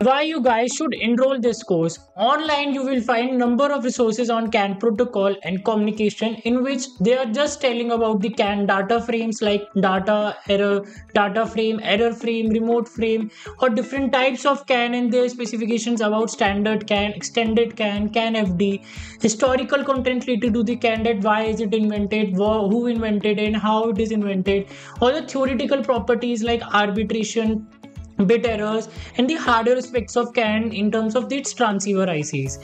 Why you guys should enroll this course. Online you will find number of resources on CAN protocol and communication, in which they are just telling about the CAN data frames like data frame, error frame, remote frame, or different types of CAN and their specifications about standard CAN, extended CAN, CAN FD, historical content related to the CAN, that why is it invented, who invented and how it is invented, or the theoretical properties like arbitration, bit errors, and the harder aspects of CAN in terms of its transceiver ICs.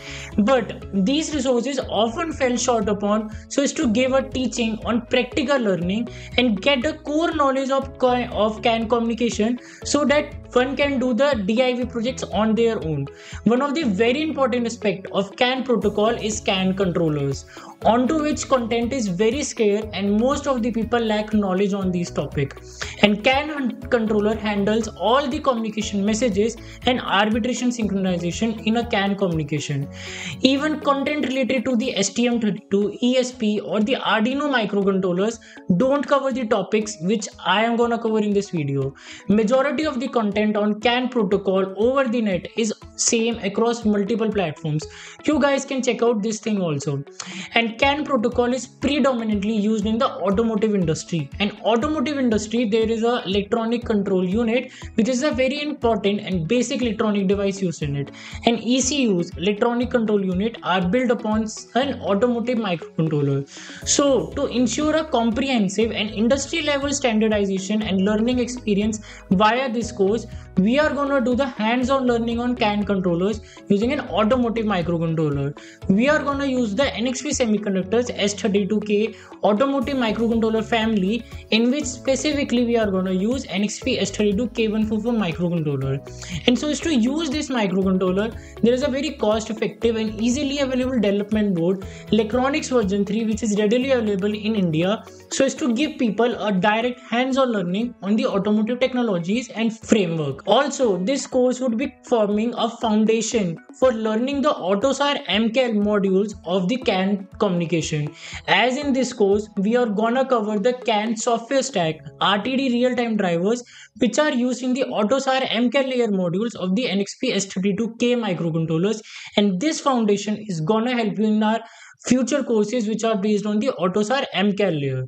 But these resources often fell short upon so as to give a teaching on practical learning and get the core knowledge of CAN communication, so that one can do the DIV projects on their own. One of the very important aspects of CAN protocol is CAN controllers, onto which content is very scarce and most of the people lack knowledge on this topic. And CAN controller handles all the communication messages and arbitration synchronization in a CAN communication. Even content related to the STM32, ESP, or the Arduino microcontrollers don't cover the topics which I am gonna cover in this video. Majority of the content on CAN protocol over the net is same across multiple platforms. You guys can check out this thing also. And CAN protocol is predominantly used in the automotive industry. And automotive industry, there is a electronic control unit which is a very important and basic electronic device used in it. And ECUs, electronic control unit, are built upon an automotive microcontroller. So to ensure a comprehensive and industry level standardization and learning experience via this course, we are going to do the hands-on learning on CAN controllers using an automotive microcontroller. We are going to use the NXP Semiconductors S32K automotive microcontroller family, in which specifically we are going to use NXP S32K144 microcontroller. And so as to use this microcontroller, there is a very cost-effective and easily available development board, Electronics version 3, which is readily available in India, so as to give people a direct hands-on learning on the automotive technologies and framework. Also, this course would be forming a foundation for learning the AUTOSAR 𝐬𝐾L modules of the CAN communication. As in this course, we are gonna cover the CAN software stack, RTD real-time drivers, which are used in the AUTOSAR 𝐬𝐾L layer modules of the NXP S32K microcontrollers, and this foundation is gonna help you in our future courses which are based on the AUTOSAR 𝐬𝐾L layer.